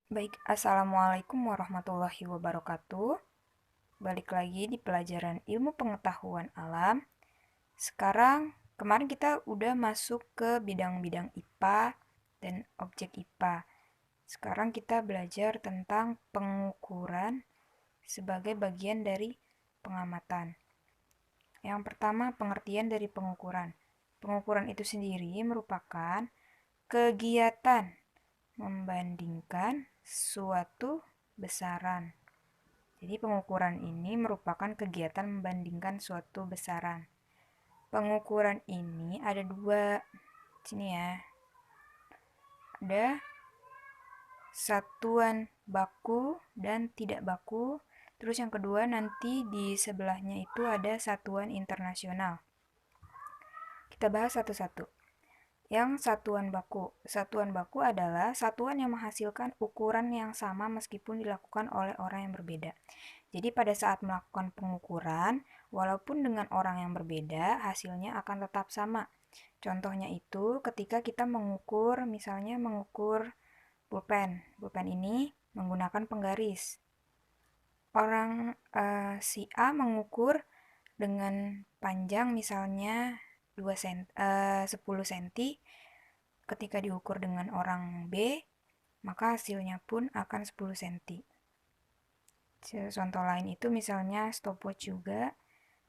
Baik, Assalamualaikum warahmatullahi wabarakatuh. Balik lagi di pelajaran ilmu pengetahuan alam. Sekarang, kemarin kita udah masuk ke bidang-bidang IPA dan objek IPA. Sekarang kita belajar tentang pengukuran sebagai bagian dari pengamatan. Yang pertama, pengertian dari pengukuran. Pengukuran itu sendiri merupakan kegiatan membandingkan suatu besaran. Jadi pengukuran ini merupakan kegiatan membandingkan suatu besaran. Pengukuran ini ada dua. Sini ya. Ada satuan baku dan tidak baku. Terus yang kedua nanti di sebelahnya itu ada satuan internasional. Kita bahas satu-satu. Yang satuan baku. Satuan baku adalah satuan yang menghasilkan ukuran yang sama meskipun dilakukan oleh orang yang berbeda. Jadi pada saat melakukan pengukuran, walaupun dengan orang yang berbeda, hasilnya akan tetap sama. Contohnya itu ketika kita mengukur, misalnya mengukur pulpen. Pulpen ini menggunakan penggaris. Orang si A mengukur dengan panjang misalnya 10 cm. Ketika diukur dengan orang B, maka hasilnya pun akan 10 cm. Contoh lain itu misalnya stopwatch juga,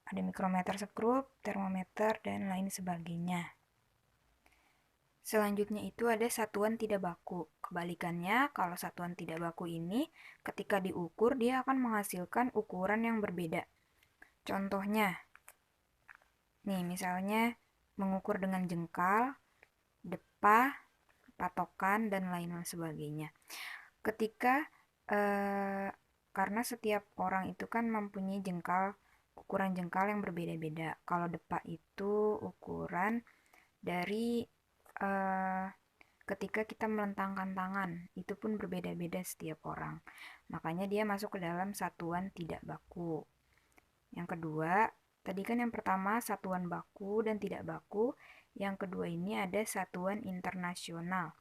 ada mikrometer sekrup, termometer, dan lain sebagainya. Selanjutnya itu ada satuan tidak baku. Kebalikannya, kalau satuan tidak baku ini ketika diukur dia akan menghasilkan ukuran yang berbeda. Contohnya, nih misalnya mengukur dengan jengkal, depah, patokan, dan lain sebagainya. Ketika karena setiap orang itu kan mempunyai ukuran jengkal yang berbeda-beda. Kalau depa itu ukuran dari eh, ketika kita melentangkan tangan, itu pun berbeda-beda setiap orang. Makanya dia masuk ke dalam satuan tidak baku. Yang kedua, tadi kan yang pertama satuan baku dan tidak baku. Yang kedua ini ada satuan internasional.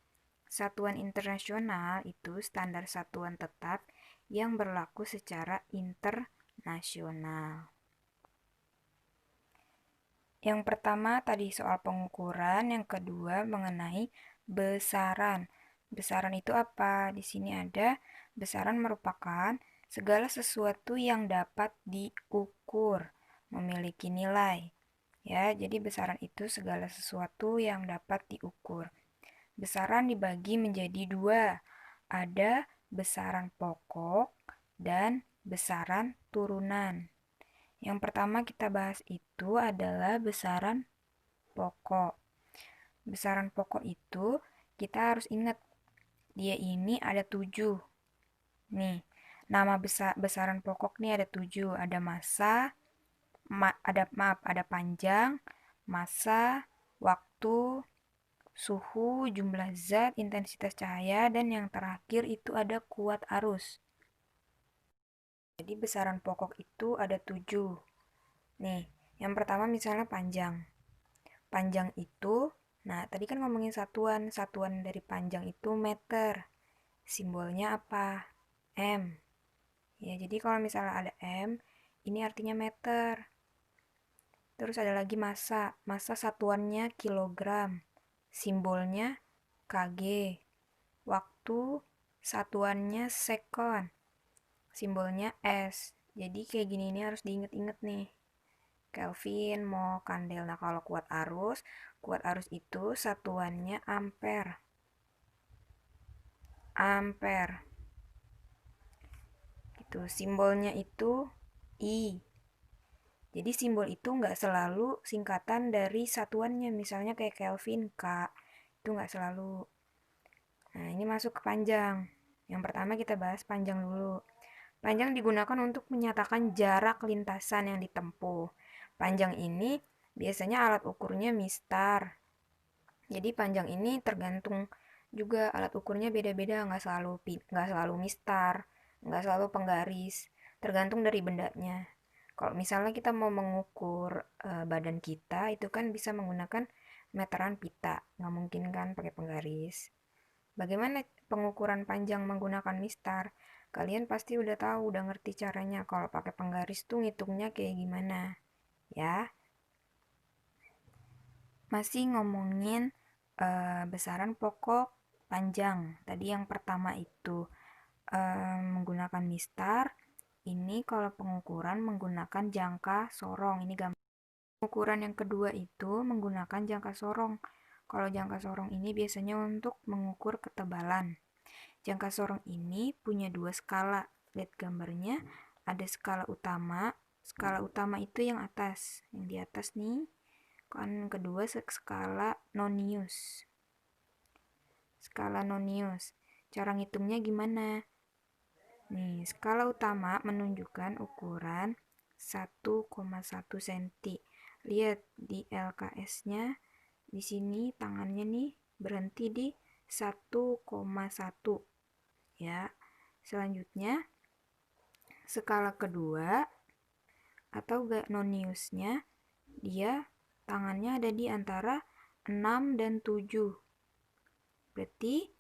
Satuan internasional itu standar satuan tetap yang berlaku secara internasional. Yang pertama tadi soal pengukuran, yang kedua mengenai besaran. Besaran itu apa? Di sini ada besaran merupakan segala sesuatu yang dapat diukur, memiliki nilai. Ya, jadi besaran itu segala sesuatu yang dapat diukur. Besaran dibagi menjadi dua. Ada besaran pokok dan besaran turunan. Yang pertama kita bahas itu adalah besaran pokok. Besaran pokok itu kita harus ingat dia ini ada 7. Nih, nama besaran pokok nih ada 7. Ada massa, ada panjang, massa, waktu, suhu, jumlah zat, intensitas cahaya, dan yang terakhir itu ada kuat arus. Jadi besaran pokok itu ada 7. Nih, yang pertama misalnya panjang. Panjang itu, nah tadi kan ngomongin satuan. Satuan dari panjang itu meter. Simbolnya apa? M. Ya, jadi kalau misalnya ada M, ini artinya meter. Terus ada lagi massa. Massa satuannya kilogram. Simbolnya kg. Waktu satuannya sekon. Simbolnya S. Jadi kayak gini ini harus diinget-inget nih. Kelvin, mol, kandel. Nah, kalau kuat arus itu satuannya ampere. Ampere. Gitu, simbolnya itu I. Jadi simbol itu nggak selalu singkatan dari satuannya. Misalnya kayak Kelvin, K. Itu nggak selalu. Nah, ini masuk ke panjang. Yang pertama kita bahas panjang dulu. Panjang digunakan untuk menyatakan jarak lintasan yang ditempuh. Panjang ini biasanya alat ukurnya mistar. Jadi panjang ini tergantung juga alat ukurnya beda-beda, nggak selalu mistar, nggak selalu penggaris, tergantung dari bendanya. Kalau misalnya kita mau mengukur badan kita, itu kan bisa menggunakan meteran pita, nggak mungkin kan pakai penggaris. Bagaimana pengukuran panjang menggunakan mistar? Kalian pasti udah tahu, udah ngerti caranya. Kalau pakai penggaris tuh ngitungnya kayak gimana, ya. Masih ngomongin besaran pokok panjang. Tadi yang pertama itu menggunakan mistar. Ini kalau pengukuran menggunakan jangka sorong. Ini gambar. Pengukuran yang kedua itu menggunakan jangka sorong. Kalau jangka sorong ini biasanya untuk mengukur ketebalan. Jangka sorong ini punya dua skala. Lihat gambarnya, ada skala utama. Skala utama itu yang atas. Yang di atas nih. Kan kedua skala nonius. Skala nonius. Cara ngitungnya gimana? Nih, skala utama menunjukkan ukuran 1,1 cm. Lihat di LKS-nya, di sini tangannya nih berhenti di 1,1 ya. Selanjutnya, skala kedua atau noniusnya, dia tangannya ada di antara 6 dan 7. Berarti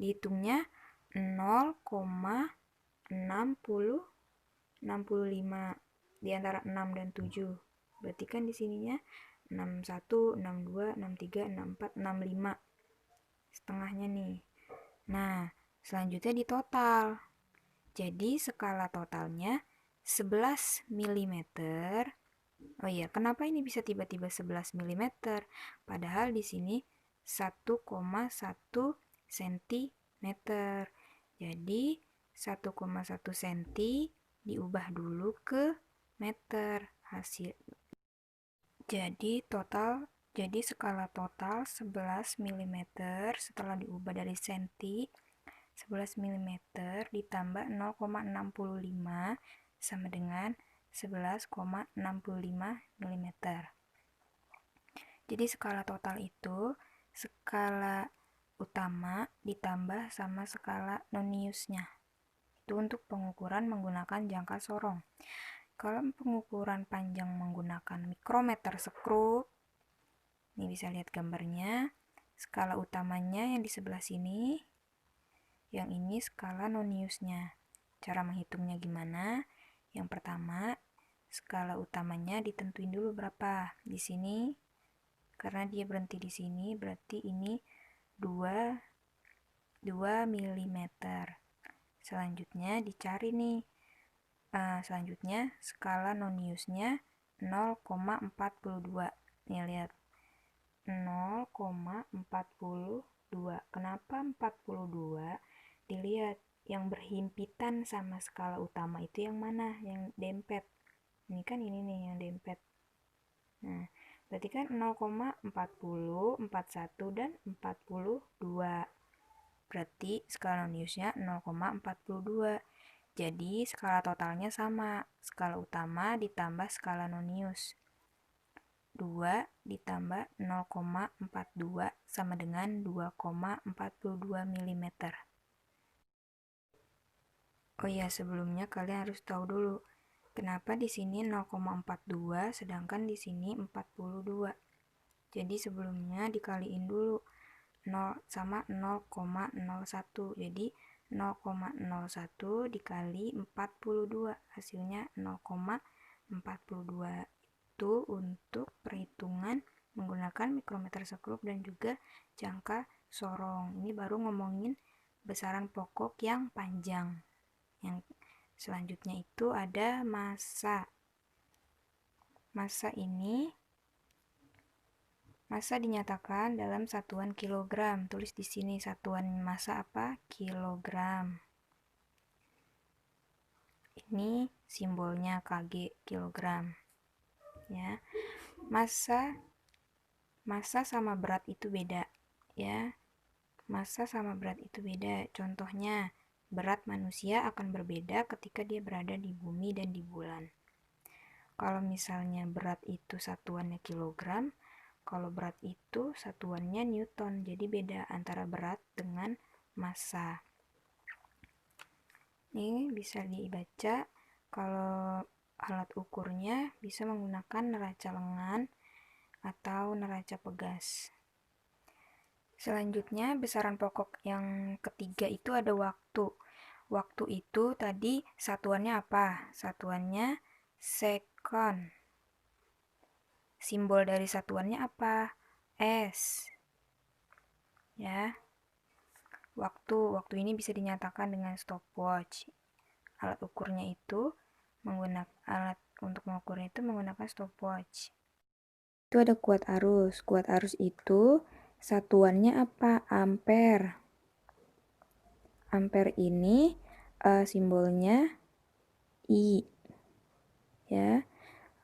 dihitungnya 0,65 di antara 6 dan 7. Berarti kan di sininya 61, 62, 63, 64, 65. Setengahnya nih. Nah, selanjutnya di total. Jadi skala totalnya 11 mm. Oh iya, kenapa ini bisa tiba-tiba 11 mm? Padahal di sini 1,1 cm. Jadi 1,1 cm diubah dulu ke meter hasil. Jadi skala total 11 mm setelah diubah dari senti 11 mm ditambah 0,65 sama dengan 11,65 mm. Jadi skala total itu skala utama ditambah sama skala noniusnya. Itu untuk pengukuran menggunakan jangka sorong. Kalau pengukuran panjang menggunakan mikrometer sekrup, ini bisa lihat gambarnya. Skala utamanya yang di sebelah sini, yang ini skala noniusnya. Cara menghitungnya gimana? Yang pertama, skala utamanya ditentuin dulu berapa. Di sini, karena dia berhenti di sini, berarti ini 2 mm. Selanjutnya dicari nih. Selanjutnya skala noniusnya 0,42. Nih lihat. 0,42. Kenapa 42? Dilihat yang berhimpitan sama skala utama itu yang mana? Yang dempet. Ini kan ini nih yang dempet. Nah, berarti kan 0,40, 41 dan 42. Berarti skala noniusnya 0,42. Jadi skala totalnya sama. Skala utama ditambah skala nonius. 2 ditambah 0,42 sama dengan 2,42 mm. Oh ya, sebelumnya kalian harus tahu dulu kenapa di sini 0,42 sedangkan di sini 42. Jadi sebelumnya dikaliin dulu 0 sama 0,01. Jadi 0,01 dikali 42 hasilnya 0,42. Itu untuk perhitungan menggunakan mikrometer sekrup dan juga jangka sorong. Ini baru ngomongin besaran pokok yang panjang. Yang selanjutnya itu ada massa. Massa dinyatakan dalam satuan kilogram. Tulis di sini satuan massa apa? Kilogram. Ini simbolnya Kg, kilogram. Ya. Massa sama berat itu beda, ya. Massa sama berat itu beda. Contohnya, berat manusia akan berbeda ketika dia berada di bumi dan di bulan. Kalau misalnya berat itu satuannya kilogram, kalau berat itu satuannya Newton. Jadi beda antara berat dengan massa. Ini bisa dibaca. Kalau alat ukurnya bisa menggunakan neraca lengan atau neraca pegas. Selanjutnya, besaran pokok yang ketiga itu ada waktu. Waktu itu tadi satuannya apa? Satuannya second. Simbol dari satuannya apa? S. Ya. Waktu ini bisa dinyatakan dengan stopwatch. Alat ukurnya itu alat untuk mengukurnya itu menggunakan stopwatch. Itu ada kuat arus. Kuat arus itu satuannya apa? Ampere. Ampere ini simbolnya I. Ya.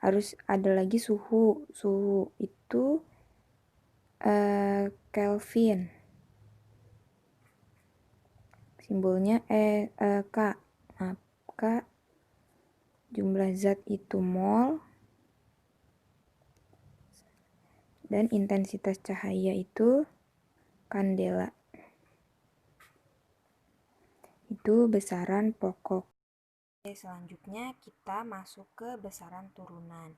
Harus ada lagi suhu. Suhu itu Kelvin. Simbolnya K. Maaf, K. Jumlah zat itu mol. Dan intensitas cahaya itu kandela. Itu besaran pokok. Oke, selanjutnya kita masuk ke besaran turunan.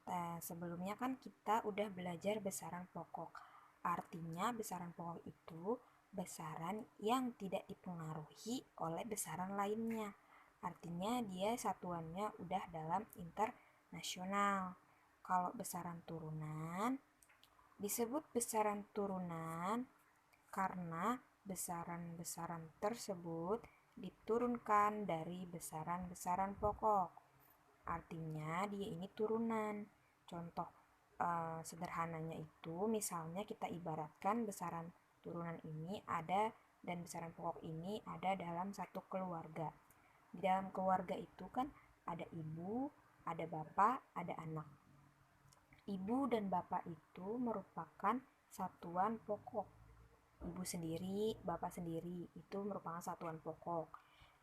Nah, sebelumnya kan kita udah belajar besaran pokok. Artinya besaran pokok itu besaran yang tidak dipengaruhi oleh besaran lainnya. Artinya dia satuannya udah dalam internasional. Kalau besaran turunan disebut besaran turunan karena besaran-besaran tersebut diturunkan dari besaran-besaran pokok. Artinya dia ini turunan. Contoh sederhananya itu misalnya kita ibaratkan besaran turunan ini ada dan besaran pokok ini ada dalam satu keluarga. Di dalam keluarga itu kan ada ibu, ada bapak, ada anak. Ibu dan bapak itu merupakan satuan pokok. Ibu sendiri, bapak sendiri itu merupakan satuan pokok.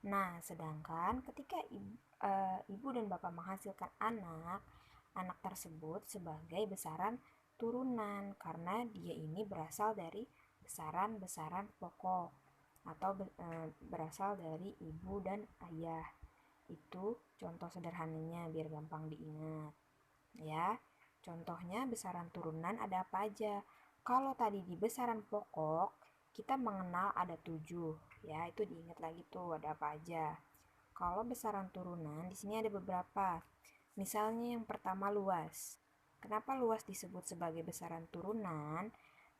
Nah, sedangkan ketika ibu dan bapak menghasilkan anak, anak tersebut sebagai besaran turunan karena dia ini berasal dari besaran-besaran pokok atau berasal dari ibu dan ayah. Itu contoh sederhananya biar gampang diingat. Ya, contohnya besaran turunan ada apa aja? Kalau tadi di besaran pokok, kita mengenal ada 7, ya, itu diingat lagi tuh ada apa aja. Kalau besaran turunan, di sini ada beberapa. Misalnya yang pertama luas. Kenapa luas disebut sebagai besaran turunan?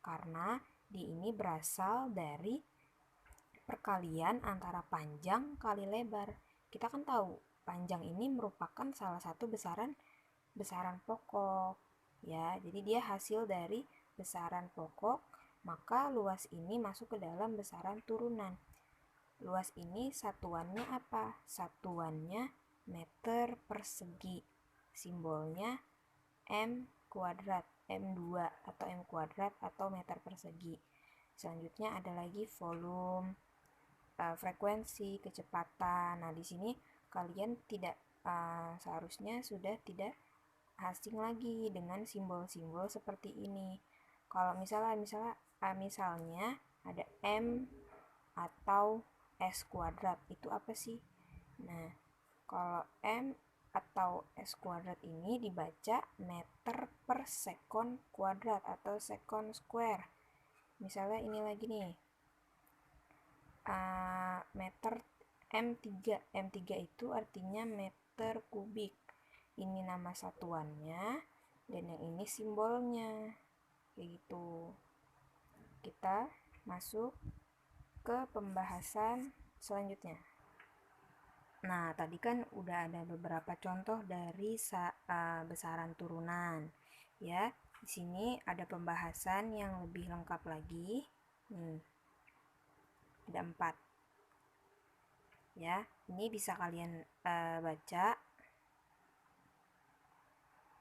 Karena di ini berasal dari perkalian antara panjang kali lebar. Kita kan tahu, panjang ini merupakan salah satu besaran pokok. Ya, jadi dia hasil dari besaran pokok, maka luas ini masuk ke dalam besaran turunan. Luas ini satuannya apa? Satuannya meter persegi. Simbolnya M kuadrat, M2 atau M kuadrat atau meter persegi. Selanjutnya ada lagi volume, frekuensi, kecepatan. Nah, di sini kalian tidak seharusnya sudah tidak asing lagi dengan simbol-simbol seperti ini. Kalau misalnya ada M atau S kuadrat, itu apa sih? Nah, kalau M atau S kuadrat ini dibaca meter per second kuadrat atau second square. Misalnya ini lagi nih, meter M3. M3 itu artinya meter kubik. Ini nama satuannya dan yang ini simbolnya. Kayak gitu. Kita masuk ke pembahasan selanjutnya. Nah, tadi kan udah ada beberapa contoh dari besaran turunan. Ya, di sini ada pembahasan yang lebih lengkap lagi. Ada 4. Ya, ini bisa kalian baca.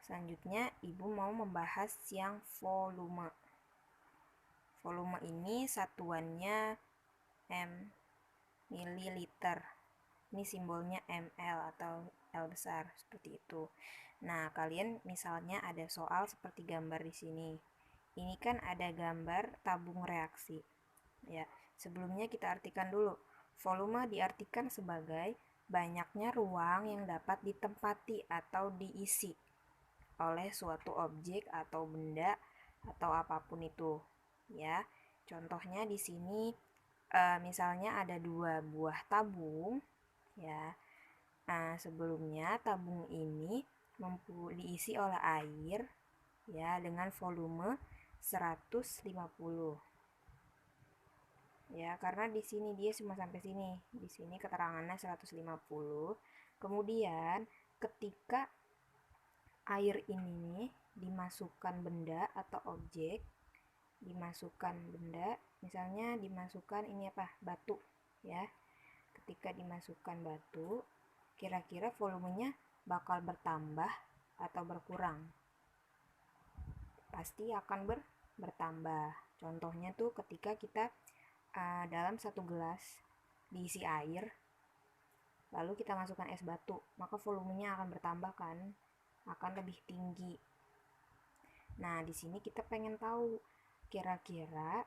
Selanjutnya, Ibu mau membahas yang volume. Volume ini satuannya M mililiter. Ini simbolnya ml atau L besar seperti itu. Nah, kalian misalnya ada soal seperti gambar di sini. Ini kan ada gambar tabung reaksi. Ya, sebelumnya kita artikan dulu. Volume diartikan sebagai banyaknya ruang yang dapat ditempati atau diisi oleh suatu objek atau benda atau apapun itu. Ya, Contohnya di sini misalnya ada 2 buah tabung ya. Nah, sebelumnya tabung ini diisi oleh air ya dengan volume 150. Ya, karena di sini dia cuma sampai sini. Di sini keterangannya 150. Kemudian ketika air ini dimasukkan benda atau objek, dimasukkan benda, misalnya dimasukkan ini apa? Batu, ya. Ketika dimasukkan batu, kira-kira volumenya bakal bertambah atau berkurang? Pasti akan bertambah. Contohnya tuh ketika kita dalam satu gelas diisi air, lalu kita masukkan es batu, maka volumenya akan bertambah kan, akan lebih tinggi. Nah, di sini kita pengen tahu kira-kira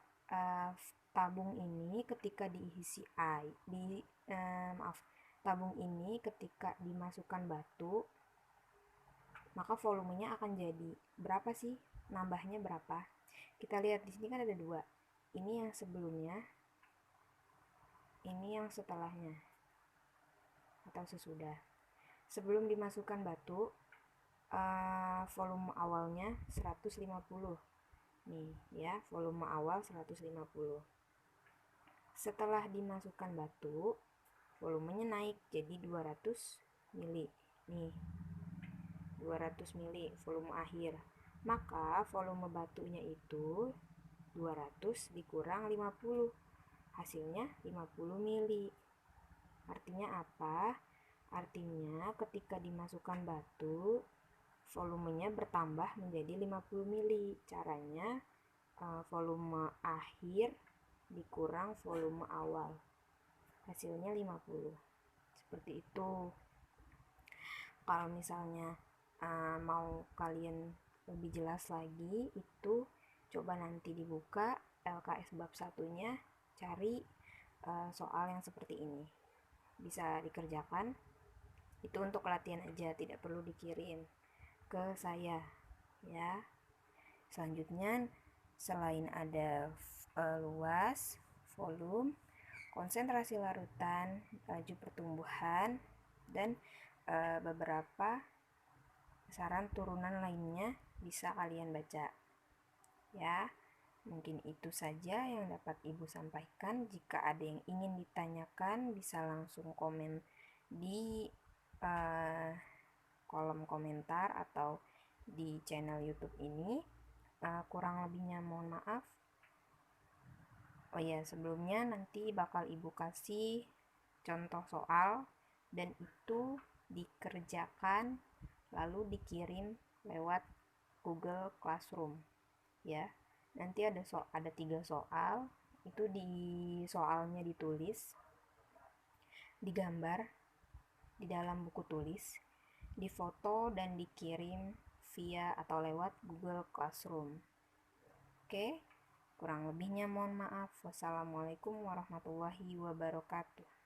tabung ini ketika diisi air, tabung ini ketika dimasukkan batu, maka volumenya akan jadi berapa sih? Nambahnya berapa? Kita lihat di sini kan ada 2. Ini yang sebelumnya, ini yang setelahnya atau sesudah. Sebelum dimasukkan batu, volume awalnya 150. Nih ya, volume awal 150. Setelah dimasukkan batu, volumenya naik jadi 200 mili. Nih, 200 mili volume akhir. Maka volume batunya itu 200 dikurang 50. Hasilnya 50 mili. Artinya apa? Artinya ketika dimasukkan batu, volumenya bertambah menjadi 50 mili. Caranya volume akhir dikurang volume awal. Hasilnya 50. Seperti itu. Kalau misalnya mau kalian lebih jelas lagi, itu coba nanti dibuka LKS bab 1-nya, cari soal yang seperti ini. Bisa dikerjakan. Itu untuk latihan aja, tidak perlu dikirim ke saya ya. Selanjutnya, selain ada luas, volume, konsentrasi larutan, laju pertumbuhan, dan beberapa saran turunan lainnya bisa kalian baca ya. Mungkin itu saja yang dapat Ibu sampaikan. Jika ada yang ingin ditanyakan, bisa langsung komen di kolom komentar atau di channel YouTube ini. Kurang lebihnya mohon maaf. Oh ya, sebelumnya nanti bakal Ibu kasih contoh soal dan itu dikerjakan lalu dikirim lewat Google Classroom ya. Nanti ada 3 soal, itu di soalnya ditulis, digambar di dalam buku tulis, difoto dan dikirim via atau lewat Google Classroom. Oke, kurang lebihnya mohon maaf. Wassalamualaikum warahmatullahi wabarakatuh.